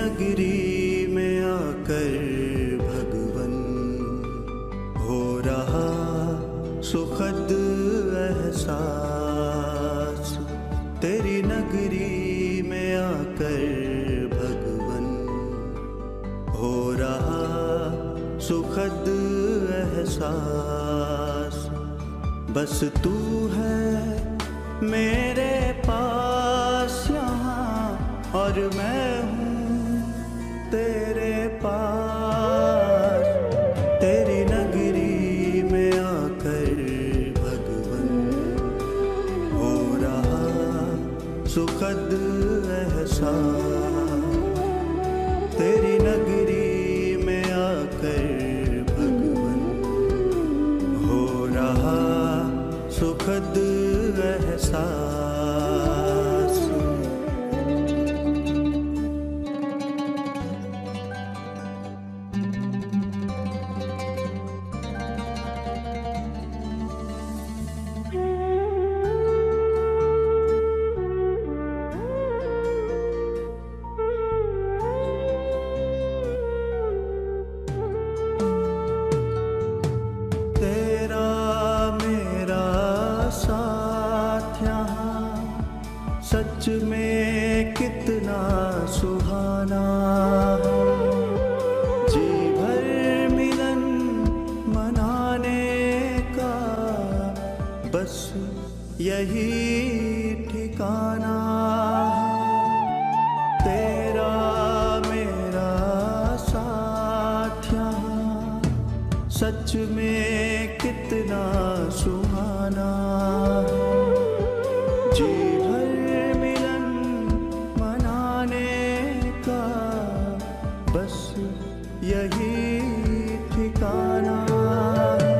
नगरी में आकर भगवन हो रहा सुखद एहसास। तेरी नगरी में आकर भगवन हो रहा सुखद एहसास। बस तू है मेरे पास यहाँ और मैं हूँ तेरे पास। तेरी नगरी में आकर भगवन हो रहा सुखद एहसास। तेरी नगरी में आकर भगवन हो रहा सुखद एहसास। तेरा मेरा साथ यहाँ सच में कितना सुहाना है। जी भर मिलन मनाने का बस यही ठिकाना है। तेरा मेरा साथ यहाँ सच में कितना सुहाना है। जी भर मिलन मनाने का बस यही ठिकाना है।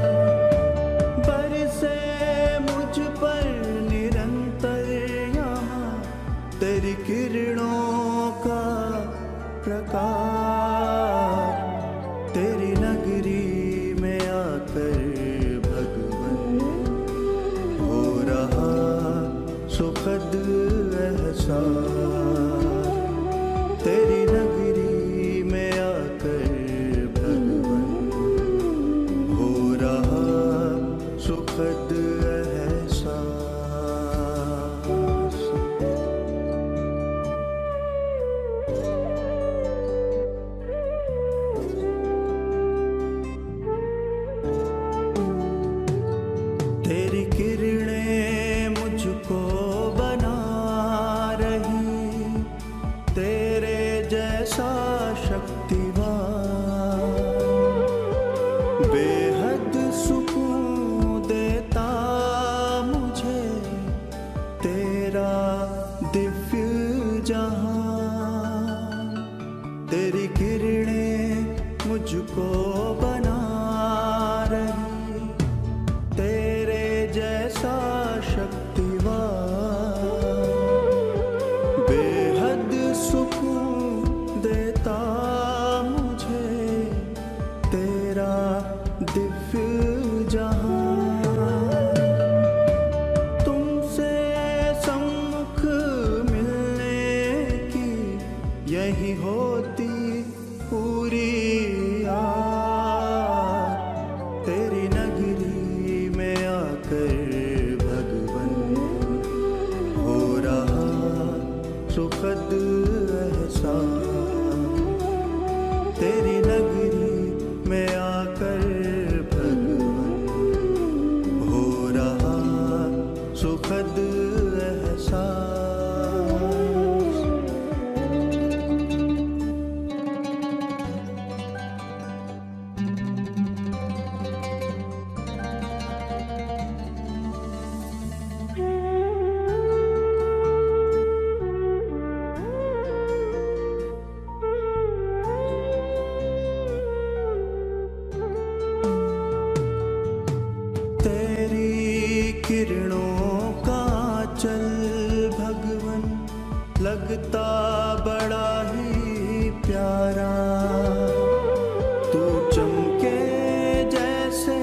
बरसे मुझ पर निरंतर यहाँ तेरी किरणों का प्रकाश। तेरी नगरी में आकर भगवन हो रहा सुखद एहसास। तेरी नगरी में आकर भगवन हो रहा सुखद एहसास। तेरी किरणें मुझको बना रही तेरे जैसा शक्तिवान। बेहद सुकून देता मुझे तेरा दिव्य जहान। तेरी किरणें मुझको बना रही तेरे जैसा शक्तिवान। बेहद सुकून देता मुझे तेरा दिव्य जहान। तुमसे सम्मुख मिलने की यही होती पूरी आस। तेरी नगरी में आकर भगवन हो रहा सुखद एहसास। तेरी नगरी में आकर भगवन हो रहा सुखद एहसास। तेरी किरणों का चल भगवन लगता बड़ा ही प्यारा। तू चमके जैसे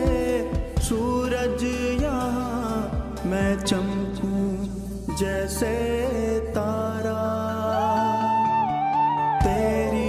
सूरज यहाँ मैं चमकूं जैसे तारा। तेरी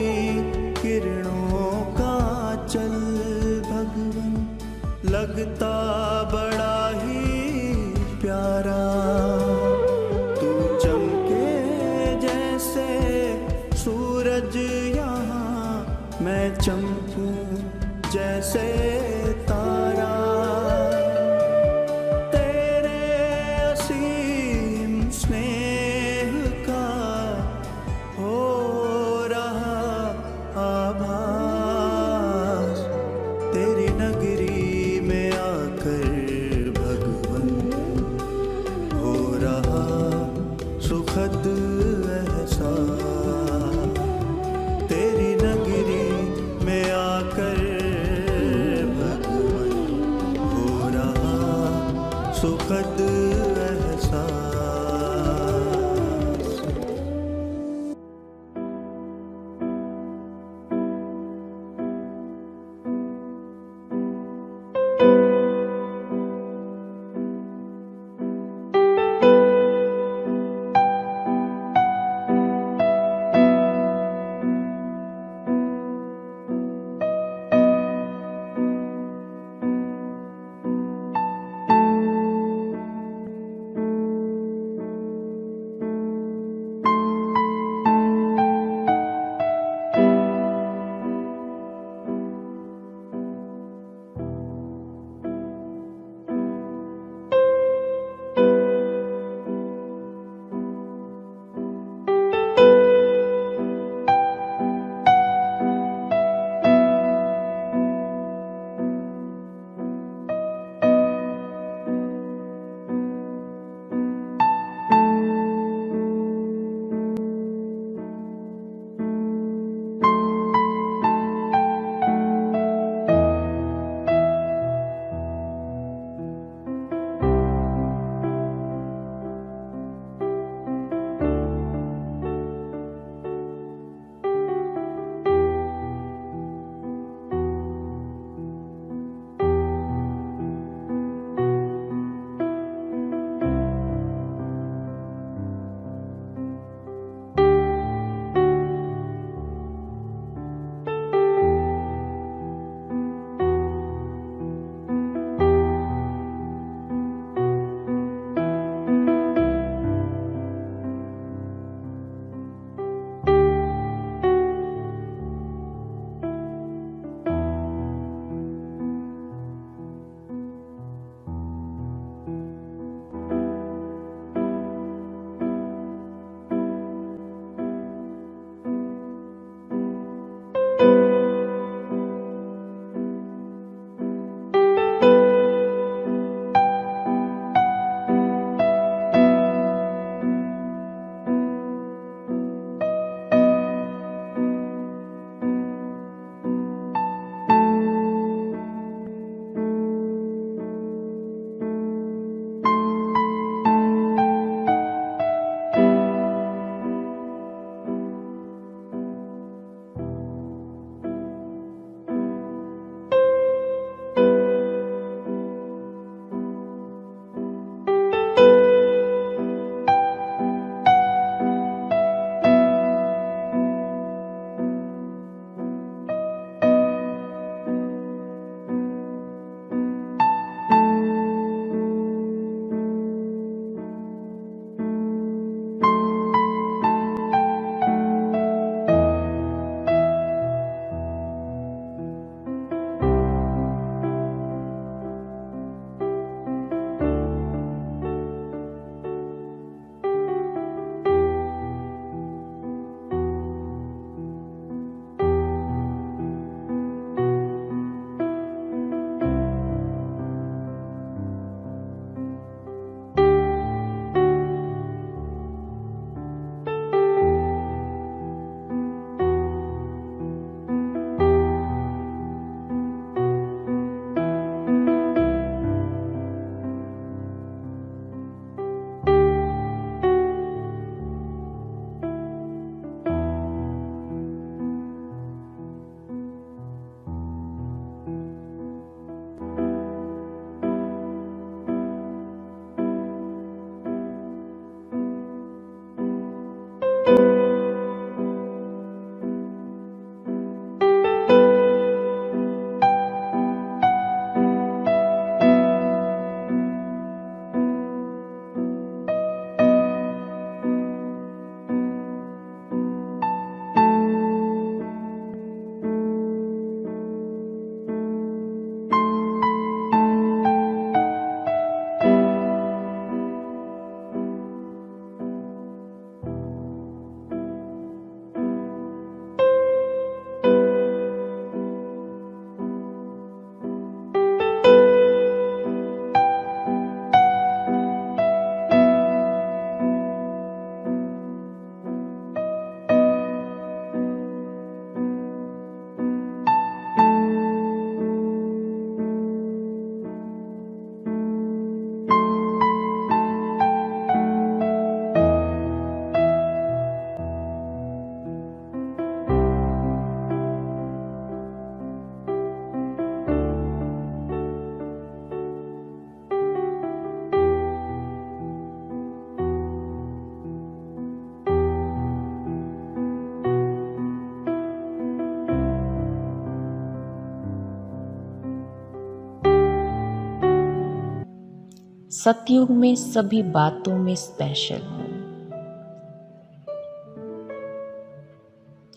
सतयुग में सभी बातों में स्पेशल हूं।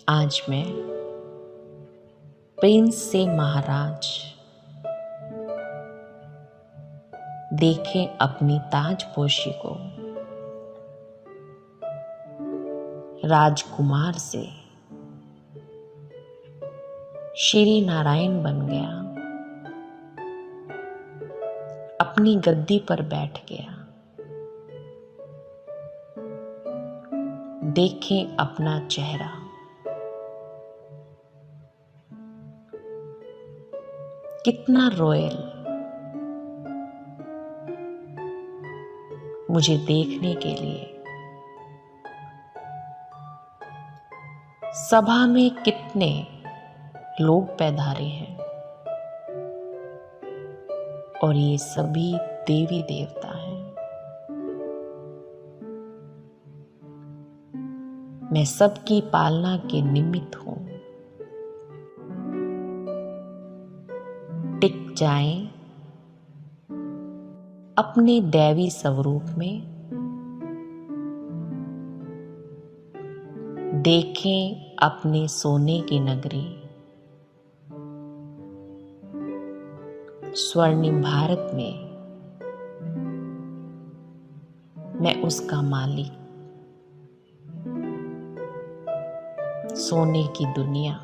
आज मैं प्रिंस से महाराज, देखें अपनी ताजपोशी को। राजकुमार से श्री नारायण बन गया, अपनी गद्दी पर बैठ गया। देखें अपना चेहरा, कितना रॉयल। मुझे देखने के लिए सभा में कितने लोग पैधारे हैं, और ये सभी देवी देवता हैं। मैं सबकी पालना के निमित्त हूं। टिक जाएं अपने दैवी स्वरूप में। देखें अपने सोने की नगरी, स्वर्णिम भारत में मैं उसका मालिक। सोने की दुनिया,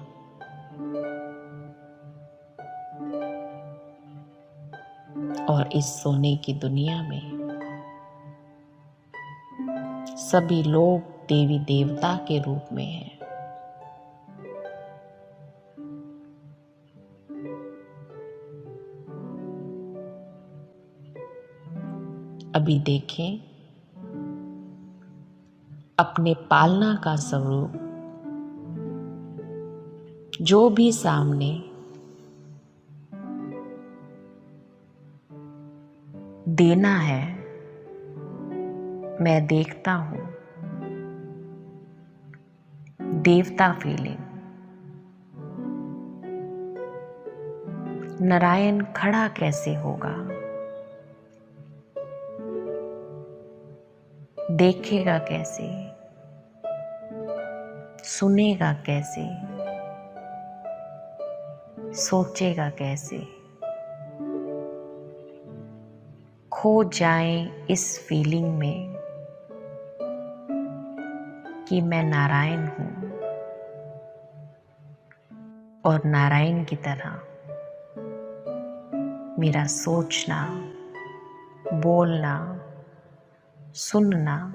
और इस सोने की दुनिया में सभी लोग देवी देवता के रूप में हैं। अभी देखें अपने पालना का स्वरूप। जो भी सामने देना है, मैं देखता हूं। देवता फीलिंग। नारायण खड़ा कैसे होगा, देखेगा कैसे, सुनेगा कैसे, सोचेगा कैसे। खो जाएं इस फीलिंग में कि मैं नारायण हूं, और नारायण की तरह मेरा सोचना, बोलना, सुनना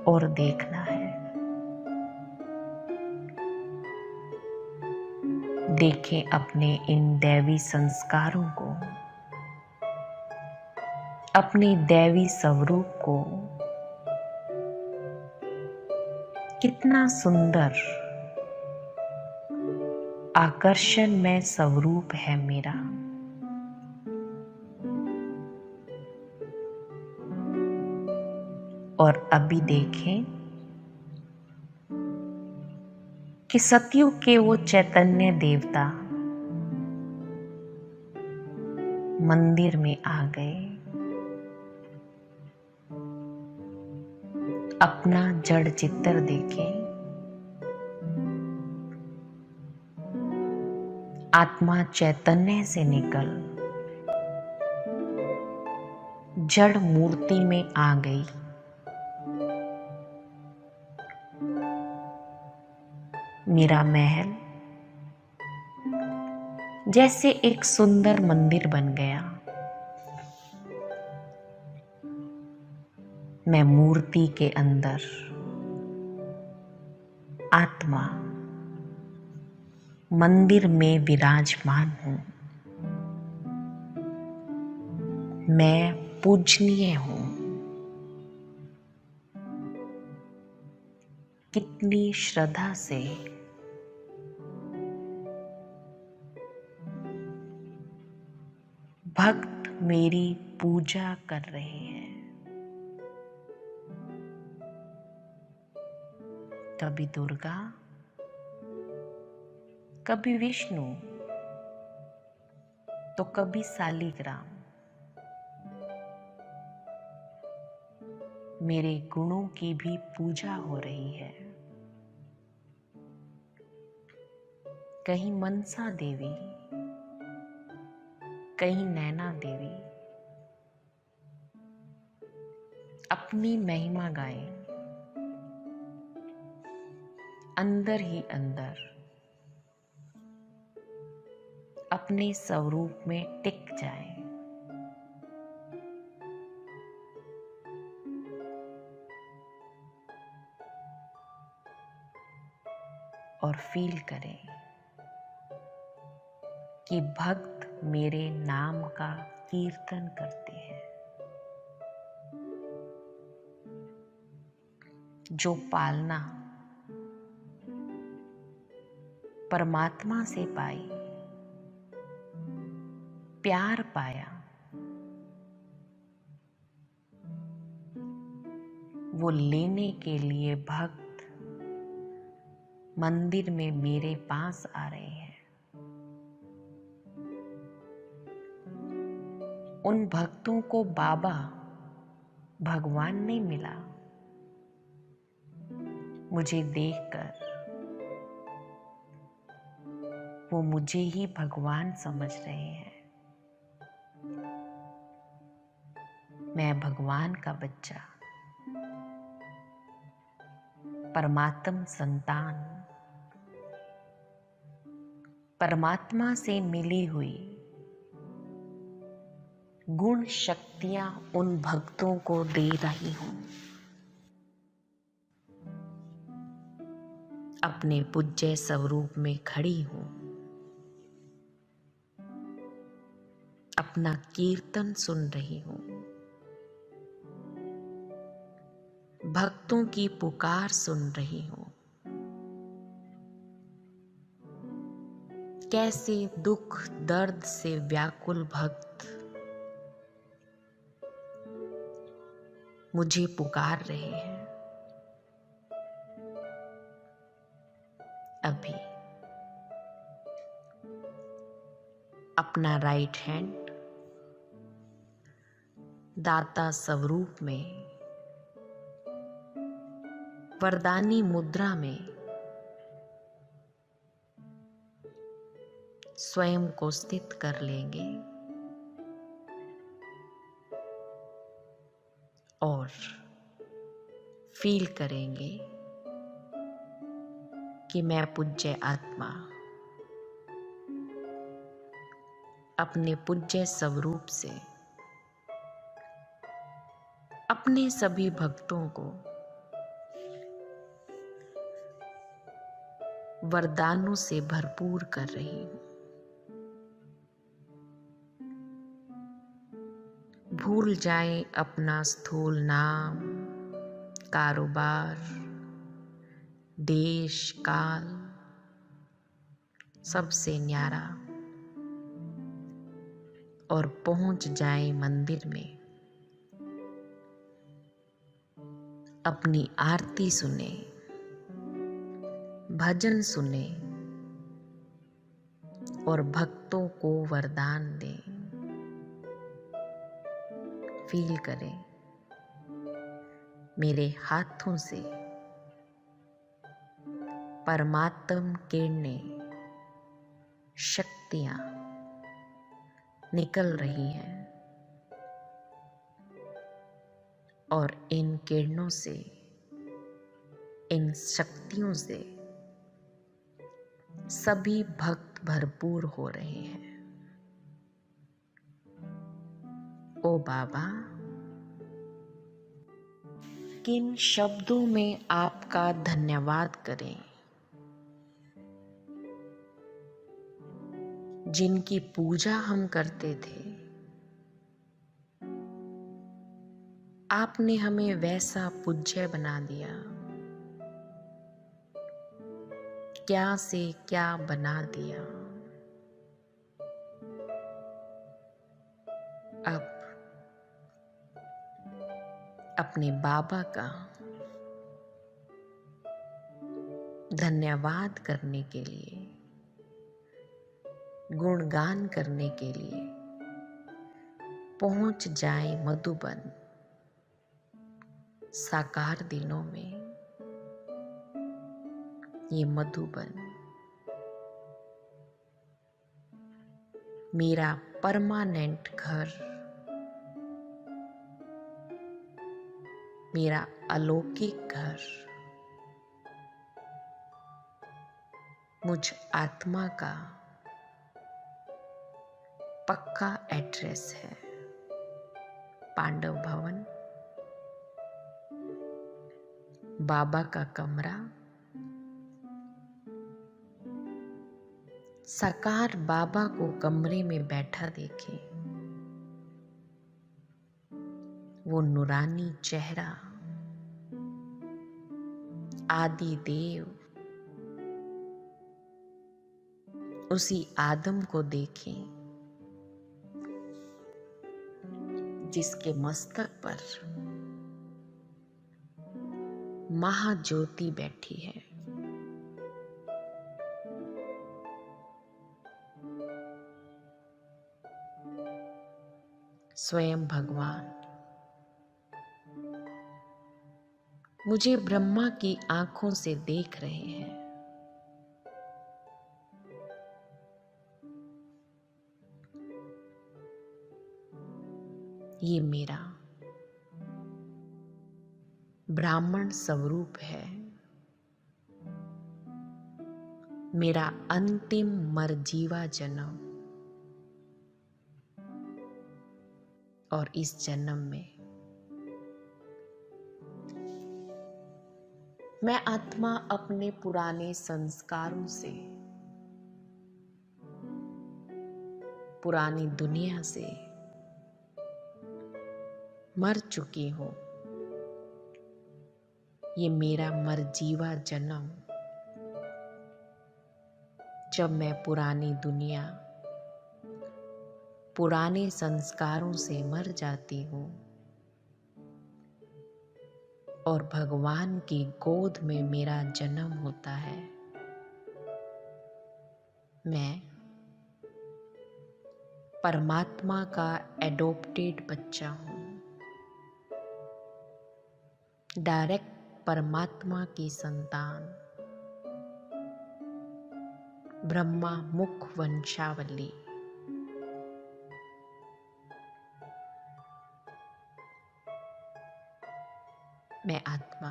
और देखना है। देखें अपने इन दैवी संस्कारों को, अपने दैवी स्वरूप को। कितना सुंदर आकर्षणमय स्वरूप है मेरा। और अभी देखें कि सतयुग के वो चैतन्य देवता मंदिर में आ गए। अपना जड़ चित्तर देखें। आत्मा चैतन्य से निकल जड़ मूर्ति में आ गई। मेरा महल जैसे एक सुंदर मंदिर बन गया। मैं मूर्ति के अंदर आत्मा मंदिर में विराजमान हूं। मैं पूजनीय हूं। कितनी श्रद्धा से भक्त मेरी पूजा कर रहे हैं। कभी दुर्गा, कभी विष्णु, तो कभी शालिग्राम। मेरे गुणों की भी पूजा हो रही है। कहीं मनसा देवी, कहीं नैना देवी अपनी महिमा गाएं, अंदर ही अंदर अपने स्वरूप में टिक जाएं। और फील करें कि भक्त मेरे नाम का कीर्तन करते हैं। जो पालना परमात्मा से पाई, प्यार पाया, वो लेने के लिए भक्त मंदिर में मेरे पास आ रहे हैं। उन भक्तों को बाबा भगवान नहीं मिला, मुझे देखकर वो मुझे ही भगवान समझ रहे हैं। मैं भगवान का बच्चा, परमात्म संतान, परमात्मा से मिली हुई गुण शक्तियां उन भक्तों को दे रही हूं। अपने पूज्य स्वरूप में खड़ी हूं, अपना कीर्तन सुन रही हूं, भक्तों की पुकार सुन रही हूं। कैसे दुख दर्द से व्याकुल भक्त मुझे पुकार रहे हैं। अभी अपना राइट हैंड दाता स्वरूप में वरदानी मुद्रा में स्वयं को स्थित कर लेंगे और फील करेंगे कि मैं पूज्य आत्मा अपने पूज्य स्वरूप से अपने सभी भक्तों को वरदानों से भरपूर कर रही हूं। भूल जाए अपना स्थूल नाम, कारोबार, देश काल, सबसे न्यारा, और पहुंच जाए मंदिर में। अपनी आरती सुने, भजन सुने और भक्तों को वरदान दें। फील करें मेरे हाथों से परमात्म किरणें, शक्तियां निकल रही हैं और इन किरणों से, इन शक्तियों से सभी भक्त भरपूर हो रहे हैं। ओ बाबा, किन शब्दों में आपका धन्यवाद करें, जिनकी पूजा हम करते थे। आपने हमें वैसा पूज्य बना दिया, क्या से क्या बना दिया। अब अपने बाबा का धन्यवाद करने के लिए, गुणगान करने के लिए पहुंच जाए मधुबन, साकार दिनों में ये मधुबन मेरा परमानेंट घर, मेरा अलौकिक घर, मुझ आत्मा का पक्का एड्रेस है। पांडव भवन, बाबा का कमरा, साकार बाबा को कमरे में बैठा देखे, वो नूरानी चेहरा, आदि देव, उसी आदम को देखें जिसके मस्तक पर महाज्योति बैठी है। स्वयं भगवान मुझे ब्रह्मा की आंखों से देख रहे हैं। ये मेरा ब्राह्मण स्वरूप है, मेरा अंतिम मरजीवा जन्म। और इस जन्म में मैं आत्मा अपने पुराने संस्कारों से, पुरानी दुनिया से मर चुकी हूं। ये मेरा मरजीवा जन्म, जब मैं पुरानी दुनिया, पुराने संस्कारों से मर जाती हूँ और भगवान की गोद में मेरा जन्म होता है। मैं परमात्मा का एडॉप्टेड बच्चा हूँ, डायरेक्ट परमात्मा की संतान, ब्रह्मा मुख वंशावली। मैं आत्मा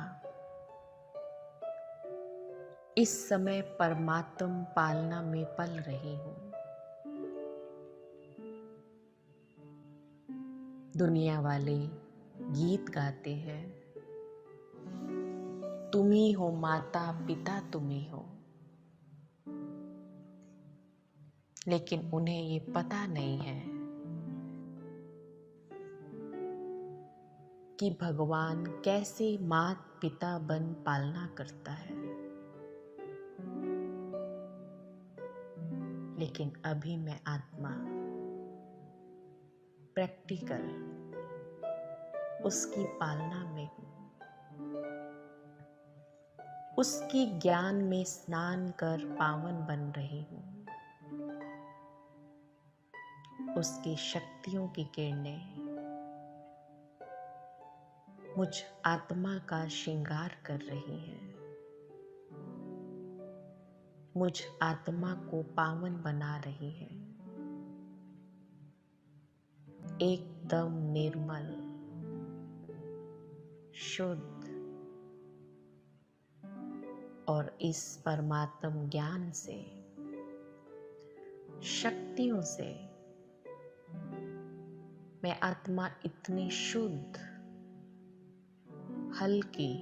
इस समय परमात्म पालना में पल रही हूँ। दुनिया वाले गीत गाते हैं, तुम ही हो माता पिता, तुम ही हो, लेकिन उन्हें ये पता नहीं है कि भगवान कैसे मात पिता बन पालना करता है। लेकिन अभी मैं आत्मा प्रैक्टिकल उसकी पालना में हूँ। उसकी ज्ञान में स्नान कर पावन बन रही हूँ। उसकी शक्तियों की किरणें मुझ आत्मा का श्रृंगार कर रही हैं, मुझ आत्मा को पावन बना रही हैं। एकदम निर्मल, शुद्ध और इस परमात्म ज्ञान से, शक्तियों से मैं आत्मा इतनी शुद्ध, हल्की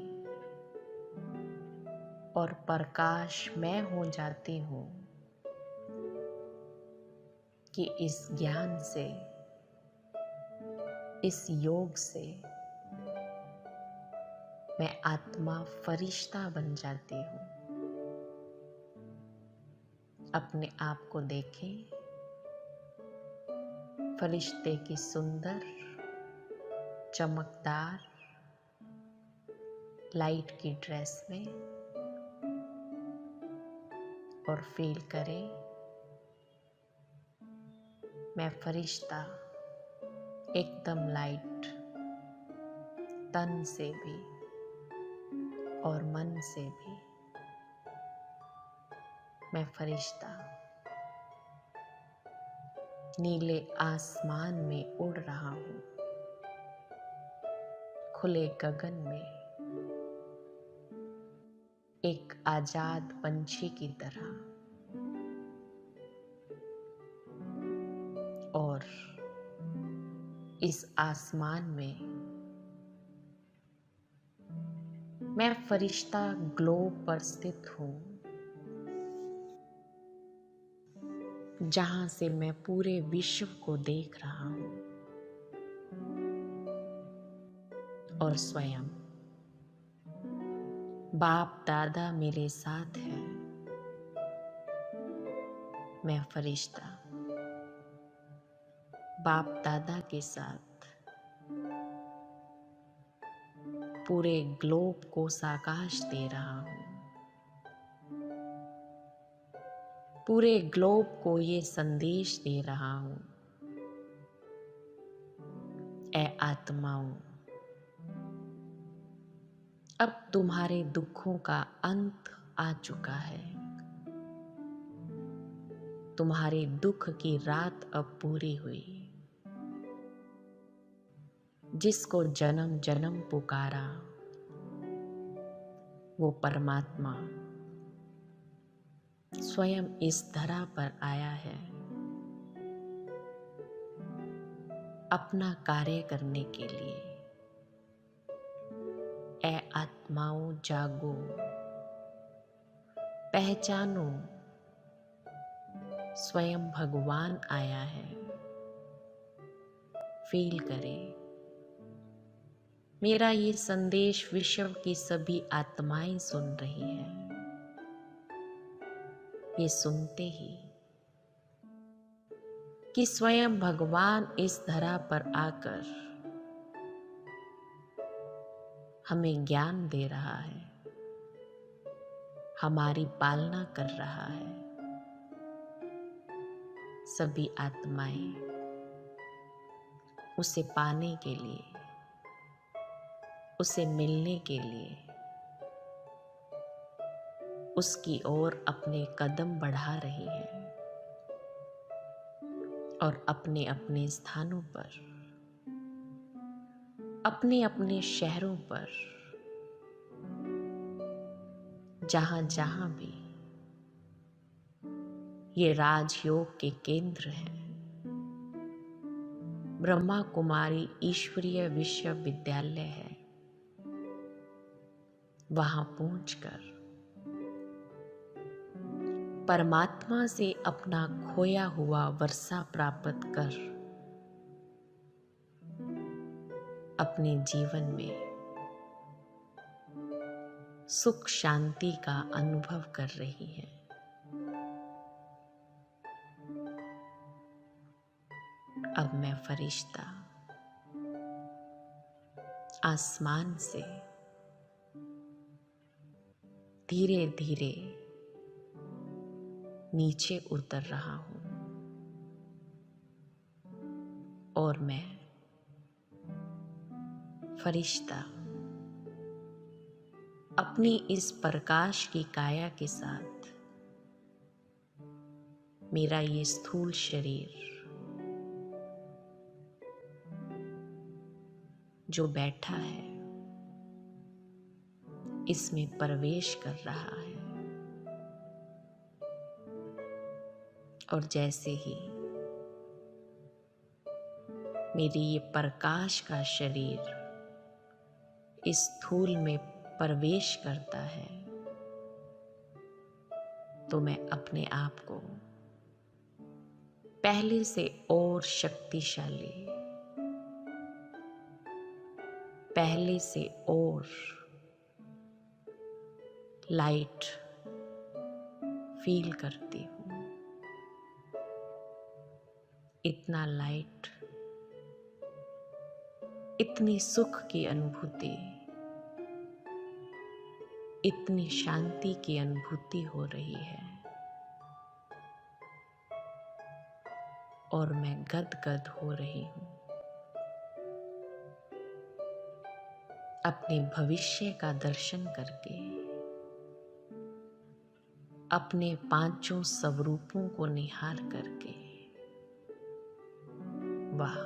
और प्रकाशमय हो जाती हूँ कि इस ज्ञान से, इस योग से मैं आत्मा फरिश्ता बन जाती हूँ। अपने आप को देखें, फरिश्ते की सुंदर, चमकदार, लाइट की ड्रेस में, और फील करें मैं फरिश्ता एकदम लाइट, तन से भी और मन से भी मैं फरिश्ता नीले आसमान में उड़ रहा हूँ, खुले गगन में एक आजाद पंछी की तरह, और इस आसमान में मैं फरिश्ता ग्लोब पर स्थित हूँ, जहां से मैं पूरे विश्व को देख रहा हूँ और स्वयं बाप दादा मेरे साथ है। मैं फरिश्ता बाप दादा के साथ पूरे ग्लोब को साकाश दे रहा हूँ, पूरे ग्लोब को ये संदेश दे रहा हूँ, ऐ आत्माओं, अब तुम्हारे दुखों का अंत आ चुका है। तुम्हारे दुख की रात अब पूरी हुई। जिसको जन्म जन्म पुकारा वो परमात्मा स्वयं इस धरा पर आया है, अपना कार्य करने के लिए। ऐ आत्माओं जागो, पहचानो, स्वयं भगवान आया है। फील करें, मेरा ये संदेश विश्व की सभी आत्माएं सुन रही हैं। ये सुनते ही कि स्वयं भगवान इस धरा पर आकर हमें ज्ञान दे रहा है, हमारी पालना कर रहा है। सभी आत्माएं उसे पाने के लिए, उसे मिलने के लिए उसकी ओर अपने कदम बढ़ा रही हैं और अपने अपने स्थानों पर, अपने अपने शहरों पर, जहां जहां भी ये राजयोग के केंद्र हैं, ब्रह्मा कुमारी ईश्वरीय विश्वविद्यालय है, वहां पहुंचकर परमात्मा से अपना खोया हुआ वर्षा प्राप्त कर अपने जीवन में सुख शांति का अनुभव कर रही है। अब मैं फरिश्ता आसमान से धीरे धीरे नीचे उतर रहा हूं और मैं फरिश्ता अपनी इस प्रकाश की काया के साथ मेरा ये स्थूल शरीर जो बैठा है इसमें प्रवेश कर रहा है, और जैसे ही मेरी ये प्रकाश का शरीर इस स्थूल में प्रवेश करता है तो मैं अपने आप को पहले से और शक्तिशाली, पहले से और लाइट फील करती हूँ। इतना लाइट, इतनी सुख की अनुभूति, इतनी शांति की अनुभूति हो रही है और मैं गदगद हो रही हूँ। अपने भविष्य का दर्शन करके अपने पांचों स्वरूपों को निहार करके, वाह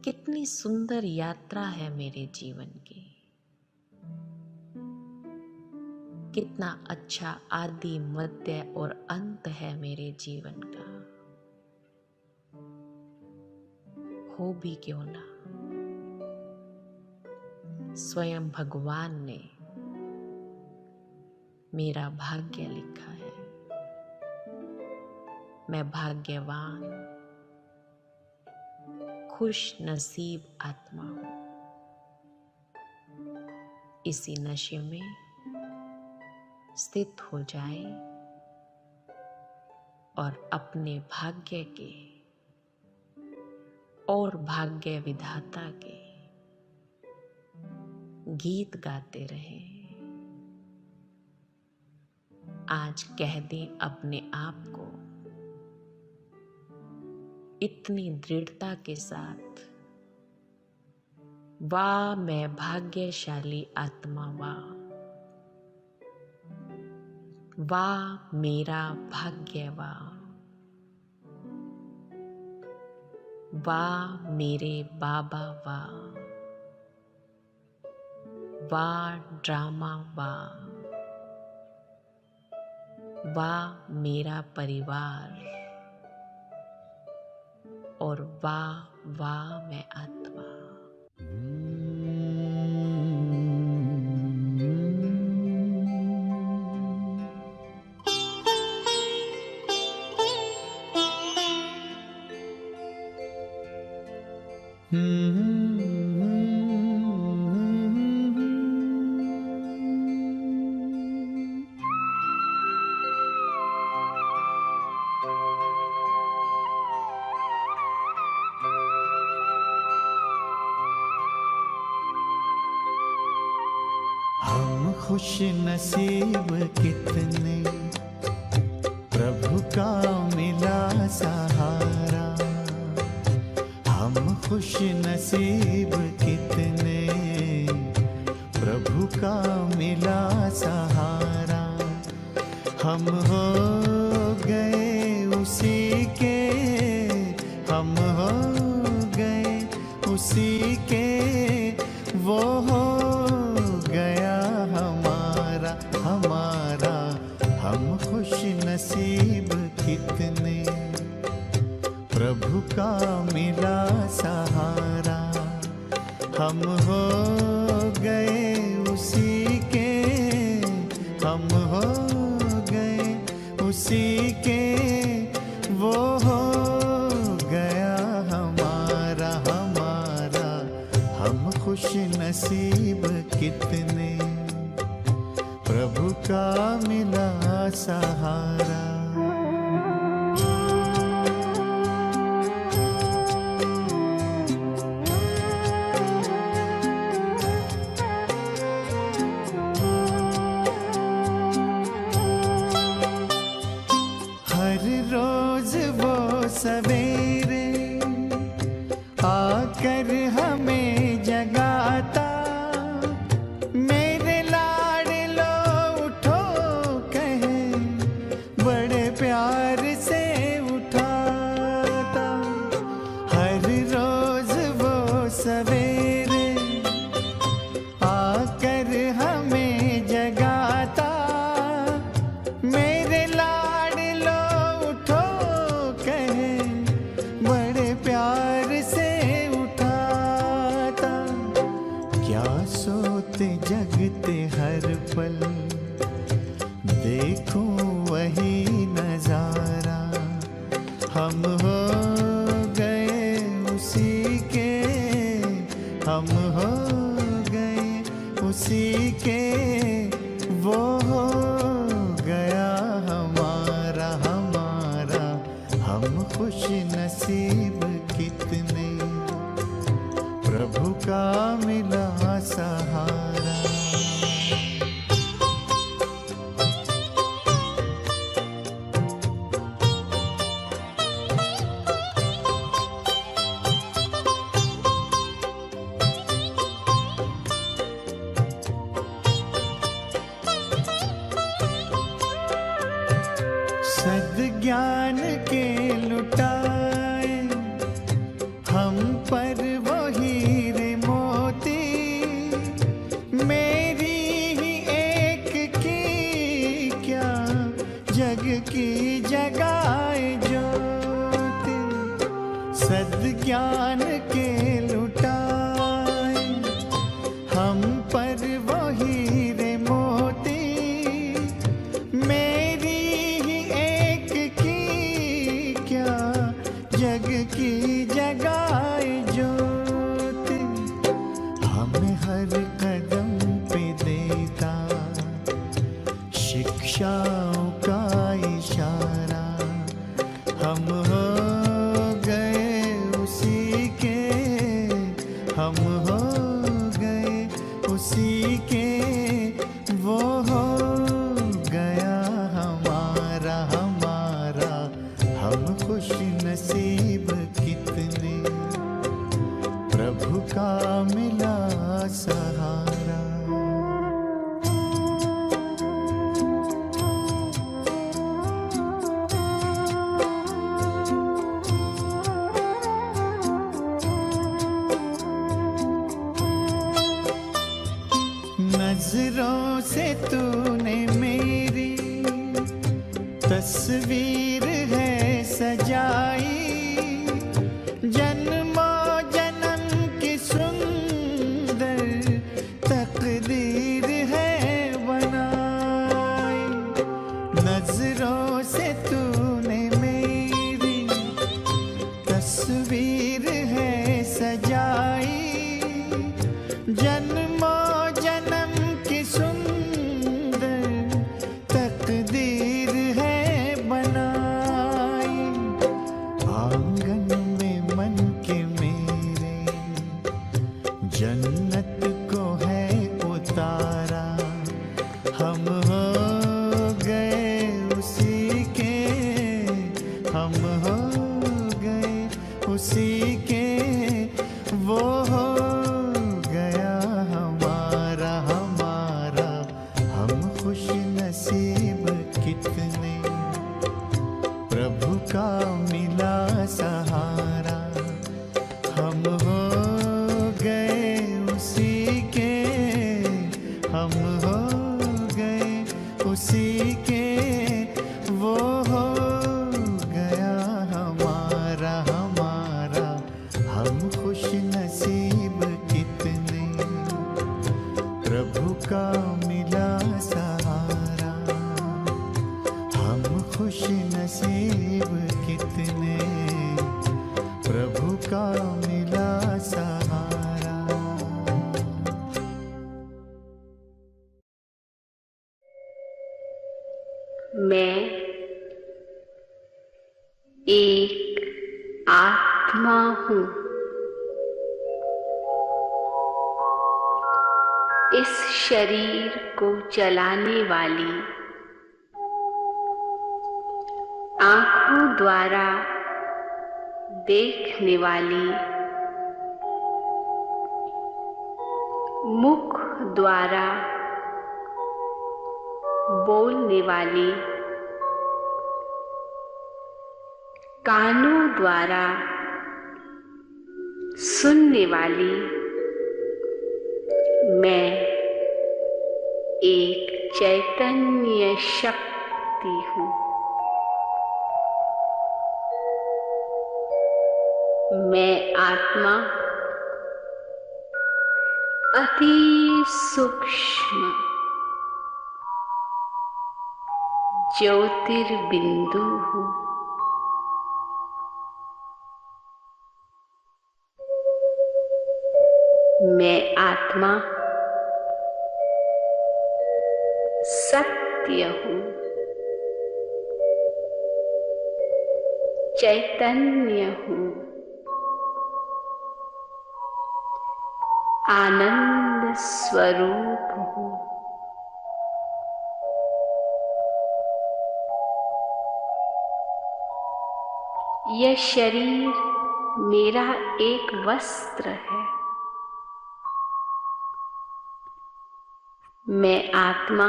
कितनी सुंदर यात्रा है मेरे जीवन की, कितना अच्छा आदि मध्य और अंत है मेरे जीवन का। हो भी क्यों ना, स्वयं भगवान ने मेरा भाग्य लिखा है। मैं भाग्यवान, खुश नसीब आत्मा हूं। इसी नशे में स्थित हो जाए और अपने भाग्य के और भाग्य विधाता के गीत गाते रहे। आज कह दें अपने आप को इतनी दृढ़ता के साथ, वाह मैं भाग्यशाली आत्मा, वाह वाह मेरा भाग्य, वाह वाह मेरे बाबा, वाह वाह ड्रामा, वाह वाह मेरा परिवार, और वाह वाह मैं आत्मा। हम खुश नसीब कितने, प्रभु का मिला सहारा। हम खुश नसीब कितने, प्रभु का मिला सहारा। हम हो गए उसी के, हम हो गए उसी के, वो हो गया हमारा हमारा। हम खुश नसीब कितने, प्रभु का मिला सहारा। हम हो गए उसी के, हम हो गए उसी के, वो हो गया हमारा हमारा। हम खुश नसीब कितने, प्रभु का मिला सहारा। हर रोज वो सवेरे आकर हमें जगाता। मेरे लाडलो उठो कहे, बड़े प्यार से उठाता। हर रोज वो सवेरे आकर हमें जगाता। मेरे लाडलो उठो कहे, बड़े प्यार से उठाता। क्या सोते जगते हर पल, देखूं वही नजारा। हम हो गए उसी के, हम हो गए उसी के, वो हो गया हमारा हमारा। हम खुश नसीब कितने, प्रभु का मिला सहारा। हमें हर कदम पे देता शिक्षाओं का इशारा। हम हो गए उसी के, हम हो गए उसी के, वो हो गया हमारा हमारा। हम खुश नसीब कितने, प्रभु का मिला सहारा। नजरों से तूने मेरी तस्वीर है सजाई, जन्मों जन्म की सुंदर तकदीर है बनाई। नजरों से तूने मेरी तस्वीर है सजाई, जन्मों जन्म की सुंदर तकदीर है बनाई। आंगन में मन के मेरे जन्नत को है उतारा। हम हो गए उसी के, हम हो गए उसी के, वो हो गया हमारा हमारा। हम खुश नसीब कितने, प्रभु का मिला सहारा। हम हो गए उसी के, हम हो गए उसी के, वो हो गया हमारा हमारा। हम खुश नसीब कितने, प्रभु का मिला सहारा। हम खुश नसीब कितने, प्रभु का मिला सहारा। मैं एक आत्मा हूँ। इस शरीर को चलाने वाली, आँखों द्वारा देखने वाली, मुख द्वारा बोलने वाली, कानों द्वारा सुनने वाली मैं एक चैतन्य शक्ति हूँ। मैं आत्मा अति सूक्ष्म ज्योतिर्बिंदु हूँ। मैं आत्मा सत्य हूँ, चैतन्य हूँ, आनंद स्वरूप हूँ। यह शरीर मेरा एक वस्त्र है। मैं आत्मा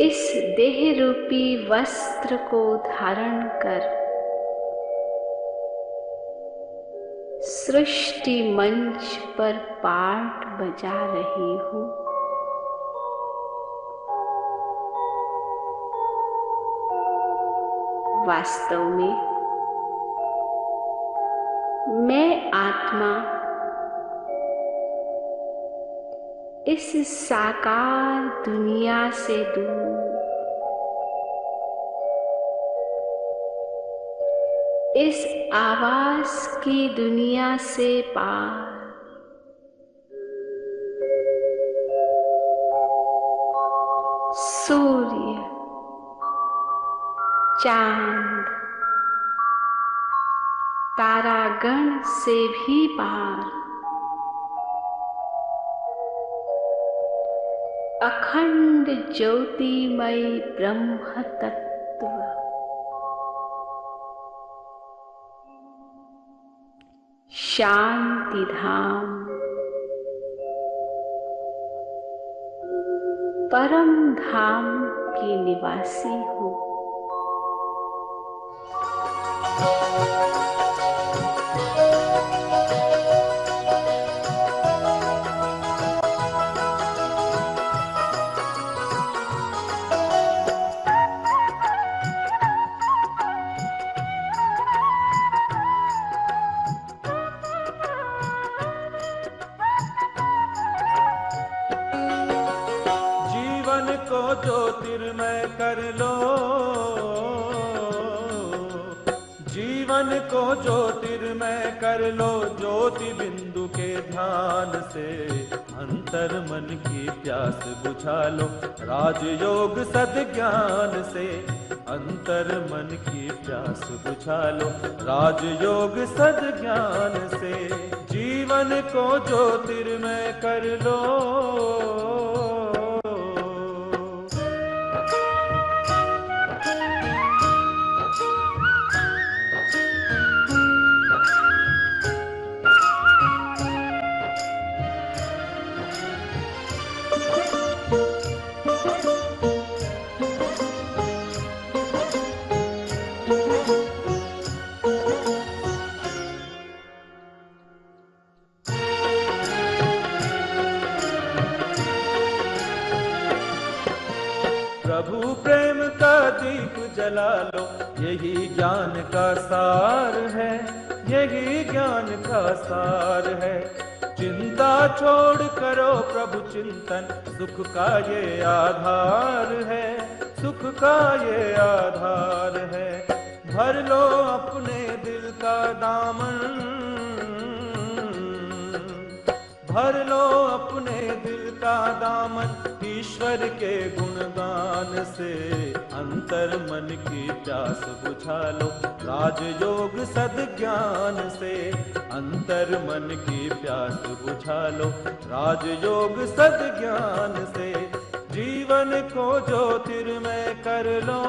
इस देह रूपी वस्त्र को धारण कर सृष्टि मंच पर पाठ बजा रही हूँ। वास्तव में मैं आत्मा इस साकार दुनिया से दूर इस आवाज की दुनिया से पार सूर्य, चांद, तारागण से भी पार अखंड ज्योतिमय ब्रह्म तत्व शांति धाम परम धाम की निवासी हूँ। को ज्योतिर्मय कर लो, जीवन को ज्योतिर्मय कर लो, ज्योति बिंदु के ध्यान से अंतर मन की प्यास बुझा लो, राजयोग सद्ज्ञान से अंतर मन की प्यास बुझा लो, राजयोग सद्ज्ञान से जीवन को ज्योतिर्मय कर लो। प्रभु प्रेम का दीप जला लो, यही ज्ञान का सार है, यही ज्ञान का सार है। चिंता छोड़ करो प्रभु चिंतन, सुख का ये आधार है, सुख का ये आधार है। भर लो अपने दिल का दामन, भर लो अपने दिल का दामन, ईश्वर के गुणगान से अंतर मन की प्यास बुझा लो, राजयोग सद्ज्ञान से अंतर मन की प्यास बुझा लो, राजयोग सद्ज्ञान से जीवन को ज्योतिर्मय कर लो।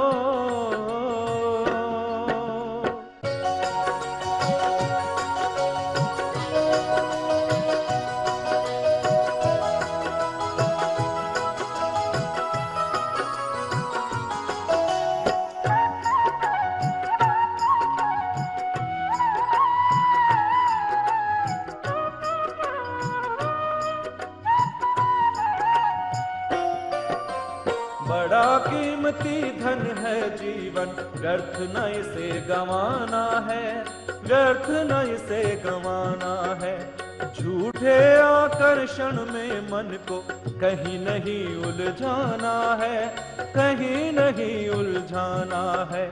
बड़ा कीमती धन है जीवन, व्यर्थ न इसे गंवाना है, व्यर्थ न इसे गंवाना है। झूठे आकर्षण में मन को कहीं नहीं उलझाना है, कहीं नहीं उलझाना है।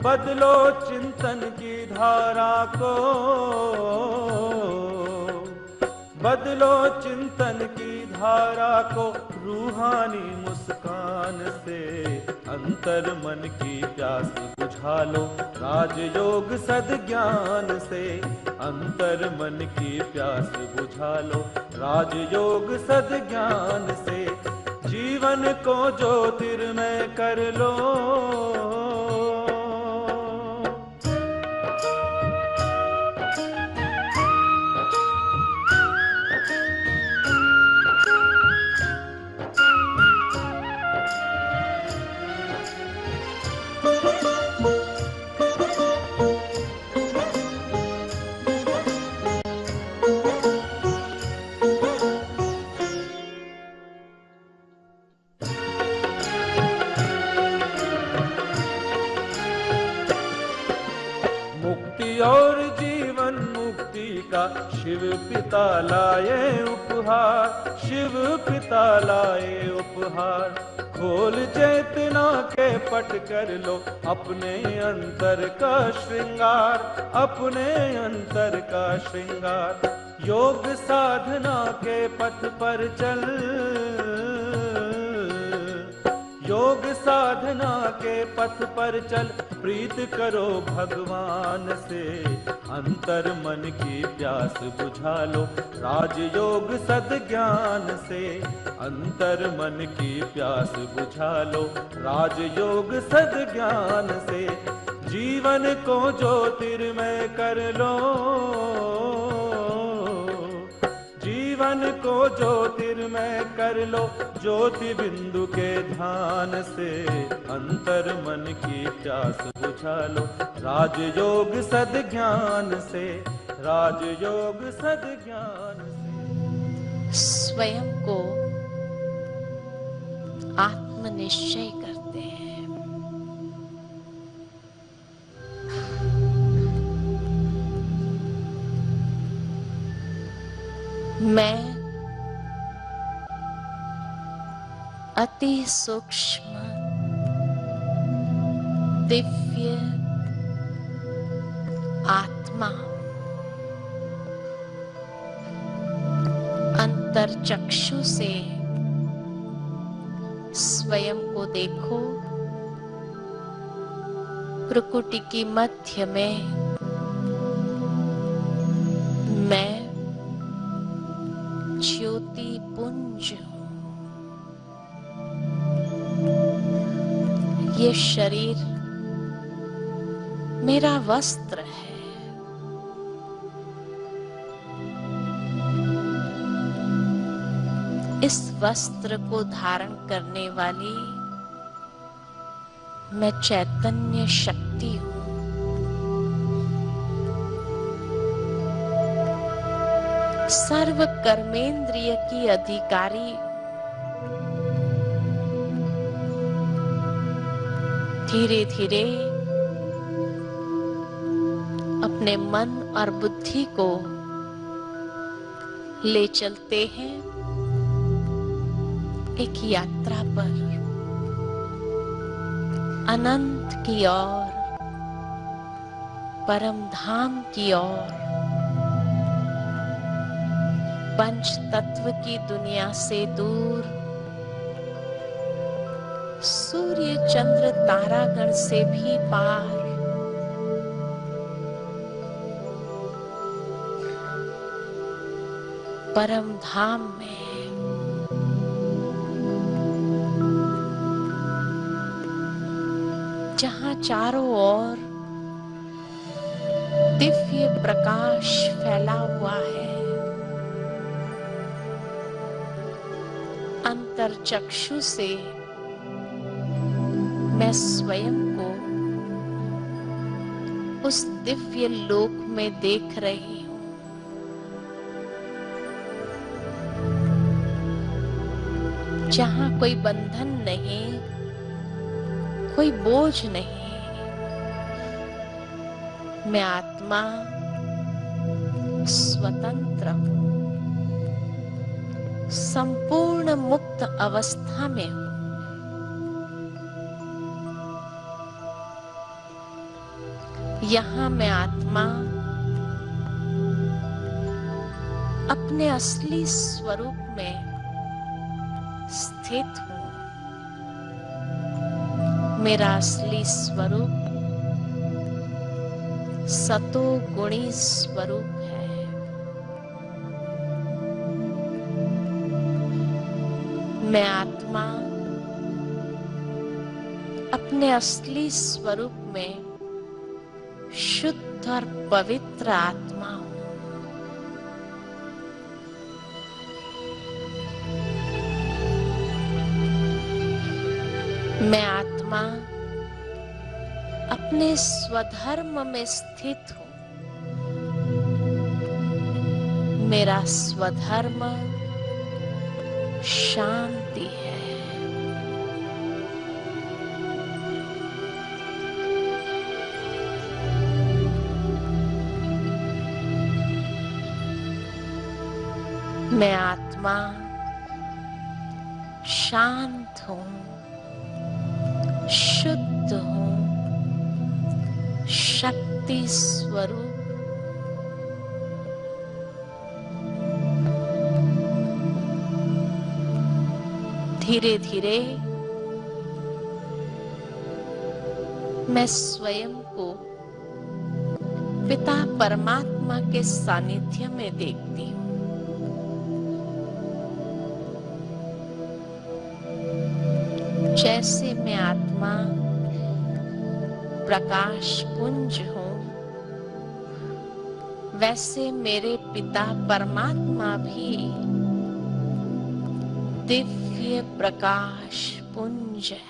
बदलो चिंतन की धारा को, बदलो चिंतन की धारा को, रूहानी मुस्कान से अंतर मन की प्यास बुझा लो, राजयोग सद्ज्ञान से अंतर मन की प्यास बुझा लो, राजयोग सद्ज्ञान से जीवन को ज्योतिर्मय कर लो। शिव पिता लाए उपहार, शिव पिता लाए उपहार। खोल चेतना के पट कर लो अपने अंतर का श्रृंगार, अपने अंतर का श्रृंगार। योग साधना के पथ पर चल, योग साधना के पथ पर चल। प्रीत करो भगवान से, अंतर मन की प्यास बुझा लो राजयोग सद्ज्ञान से। अंतर मन की प्यास बुझा लो राजयोग सद्ज्ञान से। जीवन को ज्योतिर्मय कर लो, जीवन को ज्योतिर्मय कर लो ज्योति बिंदु के ध्यान से। अंतर मन की प्यास बुझा लो राजयोग सद्ज्ञान से, राजयोग सद्ज्ञान से। स्वयं को आत्मनिश्चय करते हैं। मैं अति सूक्ष्म दिव्य आत्मा हूं। अंतरचक्षु से स्वयं को देखो। प्रकृति की मध्य में मैं ज्योति पुंज हूं। ये शरीर मेरा वस्त्र है। इस वस्त्र को धारण करने वाली मैं चैतन्य शक्ति हूं। सर्व कर्मेंद्रिय की अधिकारी, धीरे धीरे अपने मन और बुद्धि को ले चलते हैं एक यात्रा पर, अनंत की ओर, परम धाम की ओर। पंच तत्व की दुनिया से दूर, सूर्य चंद्र तारागण से भी पार, परम धाम में जहां चारों ओर दिव्य प्रकाश फैला हुआ है। अंतरचक्षु से मैं स्वयं को उस दिव्य लोक में देख रही हूं। जहां कोई बंधन नहीं, कोई बोझ नहीं। मैं आत्मा स्वतंत्र हूं, संपूर्ण मुक्त अवस्था में हूं। यहां मैं आत्मा अपने असली स्वरूप में स्थित हूं। मेरा असली स्वरूप सतो गुणी स्वरूप है। मैं आत्मा अपने असली स्वरूप में शुद्ध और पवित्र आत्मा हूं। मैं आत्मा अपने स्वधर्म में स्थित हूं। मेरा स्वधर्म शांति है। मैं आत्मा शांत हूँ, शुद्ध हूँ, शक्ति स्वरूप। धीरे धीरे मैं स्वयं को पिता परमात्मा के सानिध्य में देखती हूँ। जैसे मैं आत्मा प्रकाश पुंज हूँ, वैसे मेरे पिता परमात्मा भी दिव्य प्रकाश पुंज है।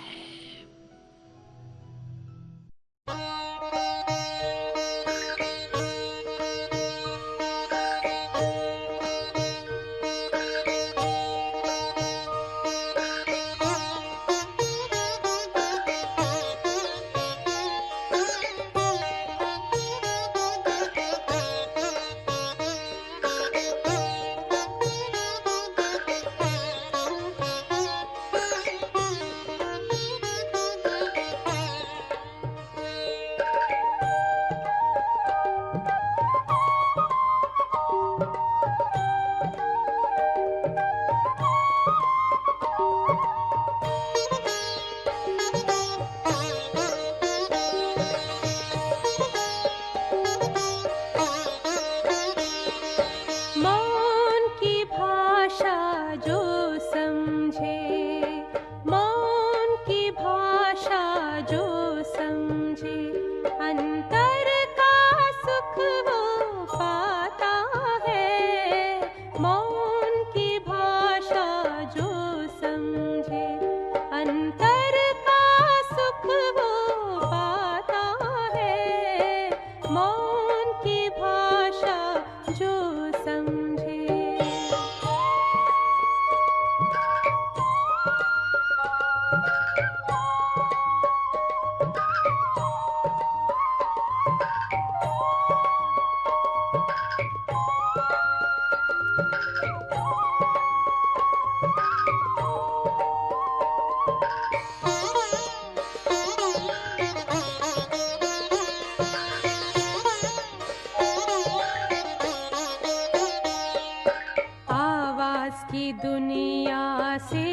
की दुनिया से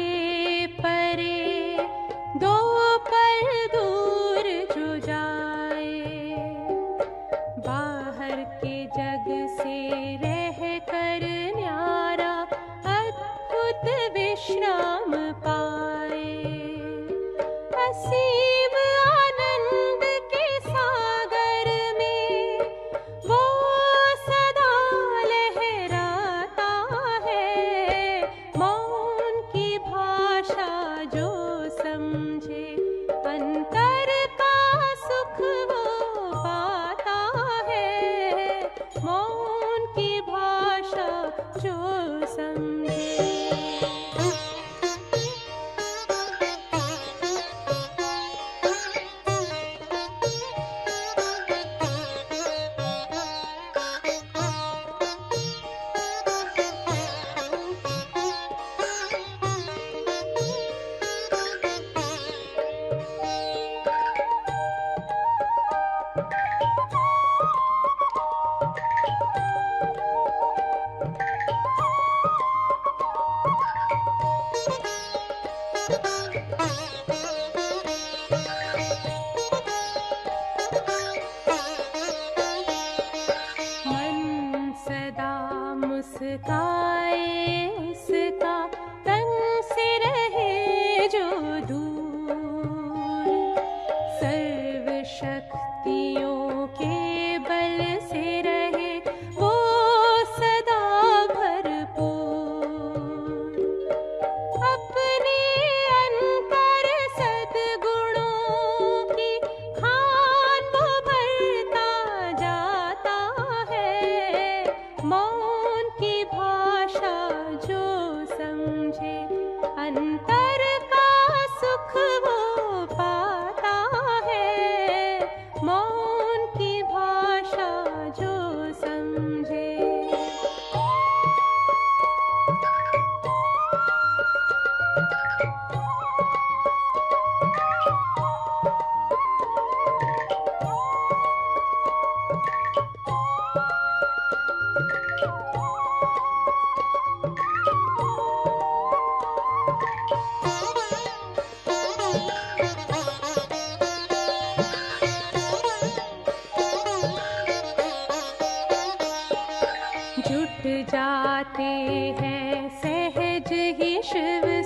परे दो पल दूर जो जाए, बाहर के जग से रह कर न्यारा अद्भुत विश्राम पाए। असीम आनंद के सागर में वो सदा लहराता है। मौन की भाषा जो समझे, अंतर का सुख वो पाता है। मौन की भाषा जो समझे। मुस्काए उसका, तन से रहे जो दूर। सर्व शक्तियों के बल से रहे वो सदा भरपूर। अपने अंतर सद्गुणों की खान वो भरता जाता है। मौन की भाषा है सहज ही शिव